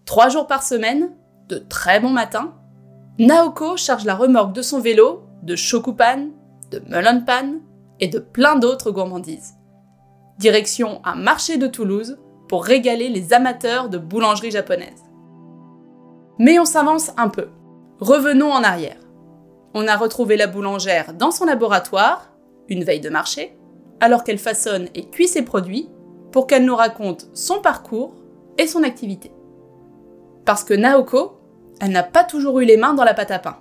3 jours par semaine, de très bons matins, Naoko charge la remorque de son vélo de shokupan, de melonpan et de plein d'autres gourmandises. Direction un marché de Toulouse pour régaler les amateurs de boulangerie japonaise. Mais on s'avance un peu. Revenons en arrière. On a retrouvé la boulangère dans son laboratoire, une veille de marché, alors qu'elle façonne et cuit ses produits, pour qu'elle nous raconte son parcours et son activité. Parce que Naoko, elle n'a pas toujours eu les mains dans la pâte à pain.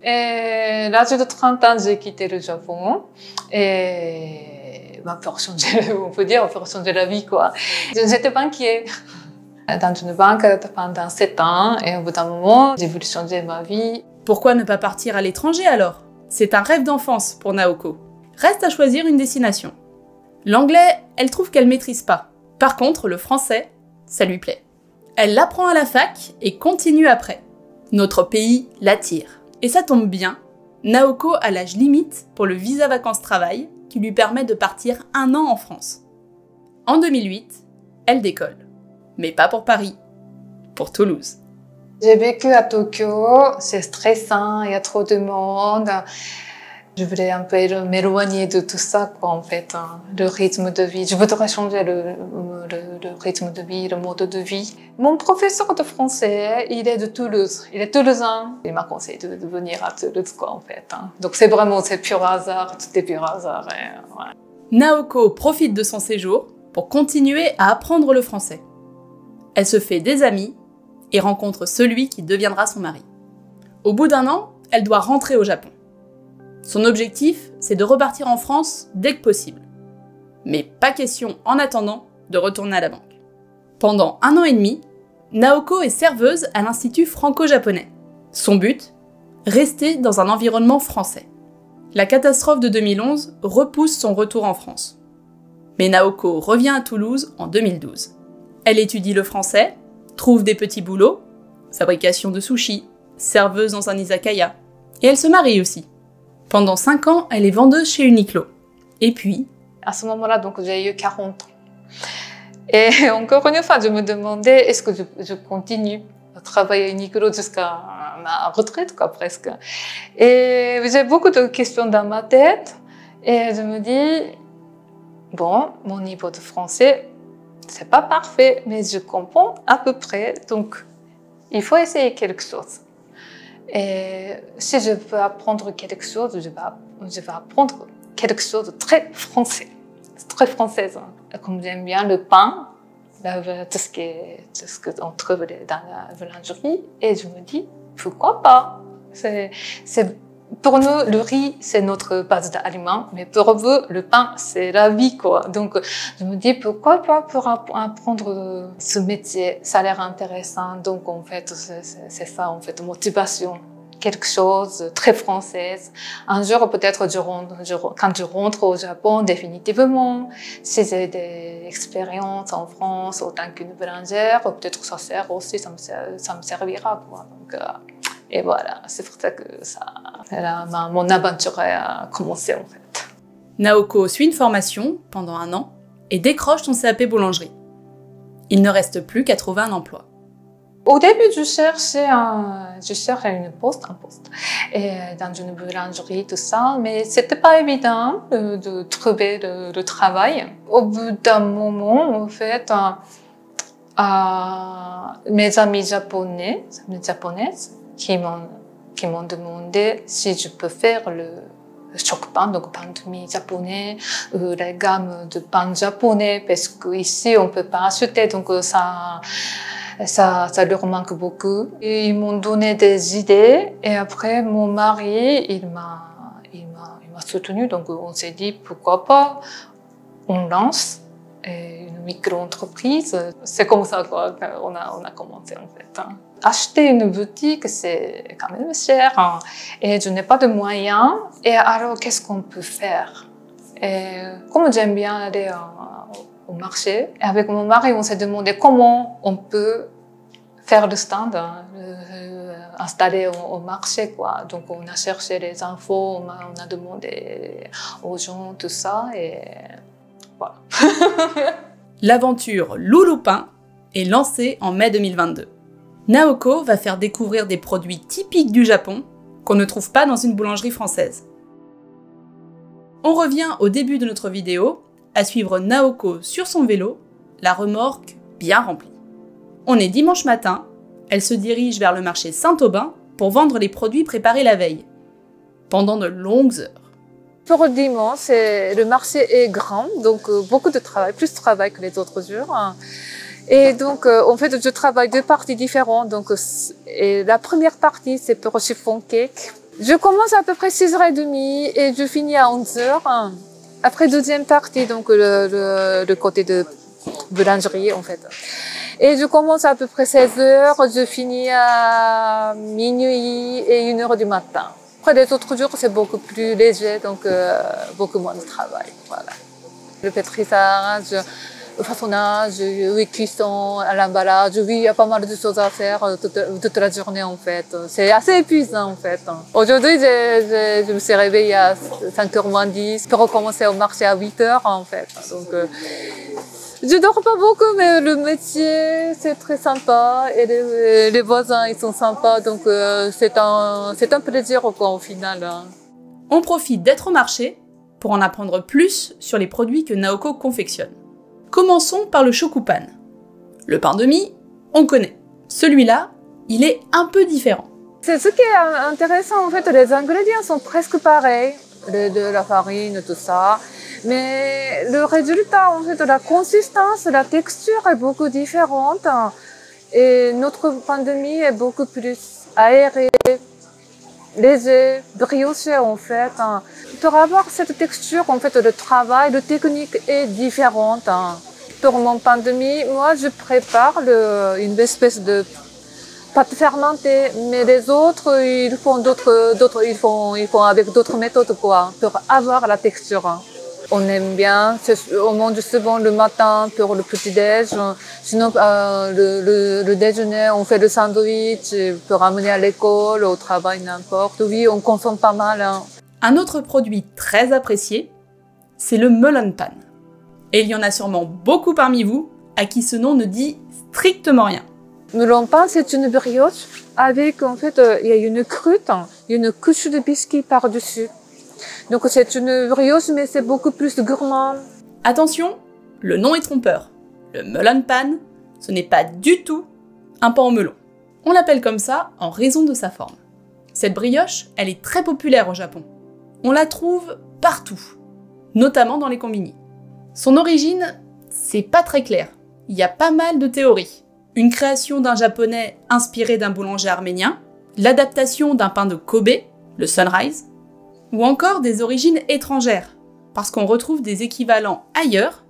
L'âge de 30 ans, j'ai quitté le Japon. Pour changer, on peut dire, pour changer la vie, quoi. J'étais banquier dans une banque pendant 7 ans et au bout d'un moment, j'ai voulu changer ma vie. Pourquoi ne pas partir à l'étranger alors? C'est un rêve d'enfance pour Naoko. Reste à choisir une destination. L'anglais, elle trouve qu'elle maîtrise pas. Par contre, le français, ça lui plaît. Elle l'apprend à la fac et continue après. Notre pays l'attire. Et ça tombe bien, Naoko a l'âge limite pour le visa vacances-travail qui lui permet de partir 1 an en France. En 2008, elle décolle. Mais pas pour Paris, pour Toulouse. J'ai vécu à Tokyo, c'est stressant, il y a trop de monde. Je voulais un peu m'éloigner de tout ça, quoi, en fait, hein. Le rythme de vie. Je voudrais changer le rythme de vie, le mode de vie. Mon professeur de français, il est de Toulouse. Il est toulousain. Il m'a conseillé de venir à Toulouse, quoi, en fait, hein. Donc c'est pur hasard, tout est pur hasard. Ouais. Naoko profite de son séjour pour continuer à apprendre le français. Elle se fait des amis et rencontre celui qui deviendra son mari. Au bout d'1 an, elle doit rentrer au Japon. Son objectif, c'est de repartir en France dès que possible. Mais pas question, en attendant, de retourner à la banque. Pendant 1 an et demi, Naoko est serveuse à l'Institut franco-japonais. Son but, rester dans un environnement français. La catastrophe de 2011 repousse son retour en France. Mais Naoko revient à Toulouse en 2012. Elle étudie le français, trouve des petits boulots, fabrication de sushis, serveuse dans un izakaya, et elle se marie aussi. Pendant 5 ans, elle est vendeuse chez Uniqlo. Et puis... À ce moment-là, donc, j'ai eu 40 ans. Et encore une fois, je me demandais, est-ce que je continue à travailler à Uniqlo jusqu'à ma retraite, quoi, presque. Et j'ai beaucoup de questions dans ma tête. Et je me dis, bon, mon niveau de français, c'est pas parfait, mais je comprends à peu près. Donc, il faut essayer quelque chose. Et si je veux apprendre quelque chose, je vais apprendre quelque chose de très français, très française. Comme j'aime bien le pain, tout ce qu'on trouve dans la boulangerie, et je me dis, pourquoi pas? Pour nous, le riz, c'est notre base d'aliment, mais pour vous, le pain, c'est la vie, quoi. Donc, je me dis, pourquoi pas pour apprendre ce métier? Ça a l'air intéressant. Donc, en fait, c'est ça, en fait, motivation. Quelque chose de très française. Un jour, peut-être, quand je rentre au Japon, définitivement, si j'ai des expériences en France, en tant qu'une boulangère, peut-être ça sert aussi, ça me servira, quoi. Donc, et voilà, c'est pour ça que mon aventure a commencé, en fait. Naoko suit une formation pendant 1 an et décroche son CAP boulangerie. Il ne reste plus qu'à trouver un emploi. Au début, je cherchais un poste, et dans une boulangerie, tout ça, mais c'était pas évident de trouver le travail. Au bout d'un moment, en fait, mes amis japonaises, qui m'ont demandé si je peux faire le shokupan, donc pain de mie japonais, les gammes de pain japonais, parce qu'ici on peut pas acheter, donc ça leur manque beaucoup. Et ils m'ont donné des idées, et après mon mari, il m'a soutenu, donc on s'est dit pourquoi pas, on lance une micro-entreprise. C'est comme ça, quoi, on a commencé, en fait. Acheter une boutique, c'est quand même cher, hein, et je n'ai pas de moyens. Et alors, qu'est-ce qu'on peut faire? Et comme j'aime bien aller au marché, et avec mon mari, on s'est demandé comment on peut faire le stand, installé au marché, quoi. Donc, on a cherché les infos, on a demandé aux gens tout ça, et voilà. L'aventure Louloupin est lancée en mai 2022. Naoko va faire découvrir des produits typiques du Japon qu'on ne trouve pas dans une boulangerie française. On revient au début de notre vidéo à suivre Naoko sur son vélo, la remorque bien remplie. On est dimanche matin, elle se dirige vers le marché Saint-Aubin pour vendre les produits préparés la veille, pendant de longues heures. Pour le dimanche, le marché est grand, donc beaucoup de travail, plus de travail que les autres jours. Et donc, en fait, je travaille deux parties différentes. Donc, et la première partie, c'est pour le chiffon cake. Je commence à peu près 6h30 et je finis à 11h. Après, deuxième partie, donc le côté de boulangerie, en fait. Et je commence à peu près 16h, je finis à minuit et 1h du matin. Après, les autres jours, c'est beaucoup plus léger, donc beaucoup moins de travail. Voilà. Le pétrissage, le façonnage, oui, cuisson, à l'emballage, oui, il y a pas mal de choses à faire toute la journée, en fait. C'est assez épuisant, en fait. Aujourd'hui, je me suis réveillée à 5h moins 10 pour recommencer au marché à 8h, en fait. Donc, je dors pas beaucoup, mais le métier, c'est très sympa et les voisins, ils sont sympas, donc c'est un plaisir au final. On profite d'être au marché pour en apprendre plus sur les produits que Naoko confectionne. Commençons par le shokupan. Le pain de mie, on connaît. Celui-là, il est un peu différent. C'est ce qui est intéressant, en fait, les ingrédients sont presque pareils, de la farine, tout ça. Mais le résultat, en fait, la consistance, la texture est beaucoup différente. Et notre pain de mie est beaucoup plus aéré, léger, brioché, en fait. Pour avoir cette texture, en fait, le travail, la technique est différente. Pour mon pain de mie, moi, je prépare une espèce de pâte fermentée, mais les autres, ils font avec d'autres méthodes, quoi, pour avoir la texture. On aime bien, on mange souvent le matin pour le petit-déj. Sinon, le déjeuner, on fait le sandwich pour amener à l'école, au travail, n'importe. Oui, on consomme pas mal. Un autre produit très apprécié, c'est le melonpan. Et il y en a sûrement beaucoup parmi vous à qui ce nom ne dit strictement rien. Melonpan, c'est une brioche avec, en fait, il y a une croûte, une couche de biscuit par-dessus. Donc c'est une brioche, mais c'est beaucoup plus gourmand. Attention, le nom est trompeur. Le melonpan, ce n'est pas du tout un pain au melon. On l'appelle comme ça en raison de sa forme. Cette brioche, elle est très populaire au Japon. On la trouve partout, notamment dans les combini. Son origine, c'est pas très clair. Il y a pas mal de théories. Une création d'un japonais inspiré d'un boulanger arménien, l'adaptation d'un pain de Kobe, le sunrise, ou encore des origines étrangères, parce qu'on retrouve des équivalents ailleurs,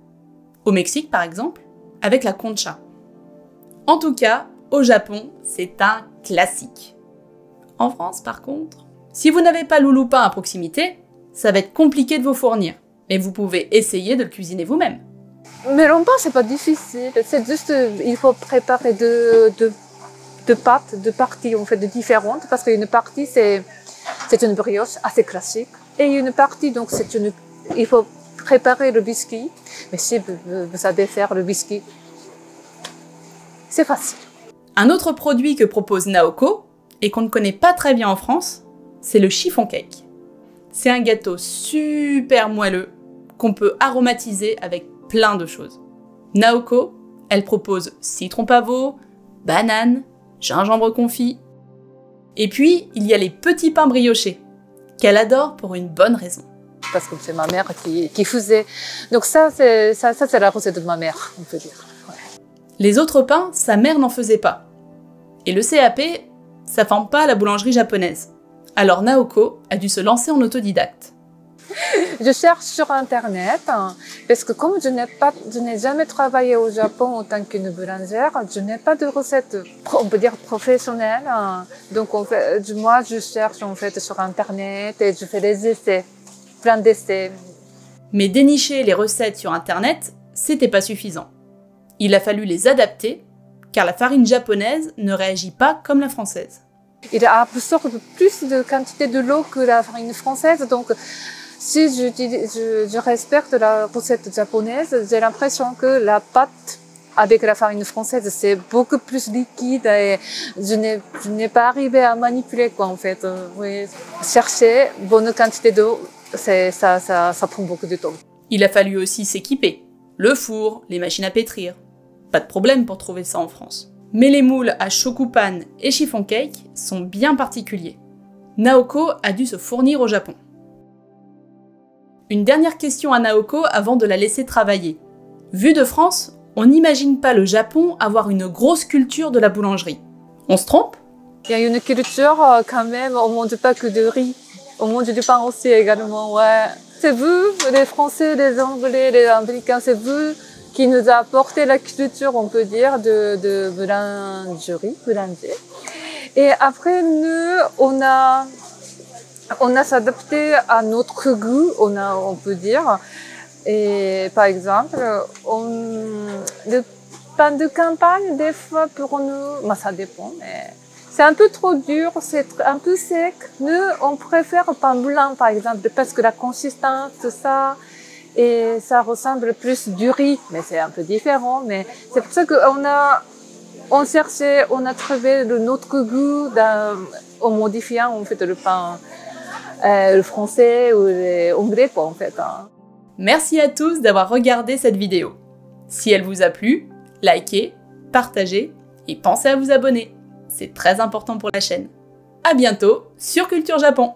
au Mexique par exemple, avec la concha. En tout cas, au Japon, c'est un classique. En France par contre, si vous n'avez pas Louloupain à proximité, ça va être compliqué de vous fournir, mais vous pouvez essayer de le cuisiner vous-même. Melonpan, c'est pas difficile, c'est juste, il faut préparer deux pâtes, deux parties en fait différentes, parce qu'une partie c'est une brioche assez classique. Et une partie, donc, il faut préparer le biscuit. Mais si vous savez faire le biscuit, c'est facile. Un autre produit que propose Naoko, et qu'on ne connaît pas très bien en France, c'est le chiffon cake. C'est un gâteau super moelleux qu'on peut aromatiser avec plein de choses. Naoko, elle propose citron pavot, banane, gingembre confit. Et puis, il y a les petits pains briochés, qu'elle adore pour une bonne raison. Parce que c'est ma mère qui faisait. Donc ça c'est la recette de ma mère, on peut dire. Ouais. Les autres pains, sa mère n'en faisait pas. Et le CAP, ça forme pas à la boulangerie japonaise. Alors Naoko a dû se lancer en autodidacte. Je cherche sur Internet, parce que comme je n'ai jamais travaillé au Japon en tant qu'une boulangère, je n'ai pas de recette, on peut dire, professionnelle. Donc, en fait, moi, je cherche en fait sur Internet et je fais des essais, plein d'essais. Mais dénicher les recettes sur Internet, c'était pas suffisant. Il a fallu les adapter, car la farine japonaise ne réagit pas comme la française. Il absorbe plus de quantité de l'eau que la farine française, donc si je respecte la recette japonaise, j'ai l'impression que la pâte Avec la farine française, c'est beaucoup plus liquide et je n'ai pas arrivé à manipuler, quoi, en fait. Oui. Chercher bonne quantité d'eau, ça prend beaucoup de temps. Il a fallu aussi s'équiper. Le four, les machines à pétrir. Pas de problème pour trouver ça en France. Mais les moules à shokupan et chiffon cake sont bien particuliers. Naoko a dû se fournir au Japon. Une dernière question à Naoko avant de la laisser travailler. Vu de France, on n'imagine pas le Japon avoir une grosse culture de la boulangerie. On se trompe? Il y a une culture quand même, on ne mange pas que de riz. On mange du pain aussi également, ouais. C'est vous, les Français, les Anglais, les Américains, c'est vous qui nous a apporté la culture, on peut dire, de boulangerie, boulanger. Et après, nous, on a s'adapté à notre goût, on peut dire. Et par exemple, le pain de campagne, des fois pour nous, ça dépend, mais c'est un peu trop dur, c'est un peu sec. Nous, on préfère le pain blanc, par exemple, parce que la consistance, tout ça, et ça ressemble plus du riz, mais c'est un peu différent. Mais c'est pour ça on cherchait, on a trouvé notre goût en modifiant, en fait, le pain, le français ou l'anglais, quoi, en fait. Merci à tous d'avoir regardé cette vidéo. Si elle vous a plu, likez, partagez et pensez à vous abonner. C'est très important pour la chaîne. À bientôt sur Culture Japon.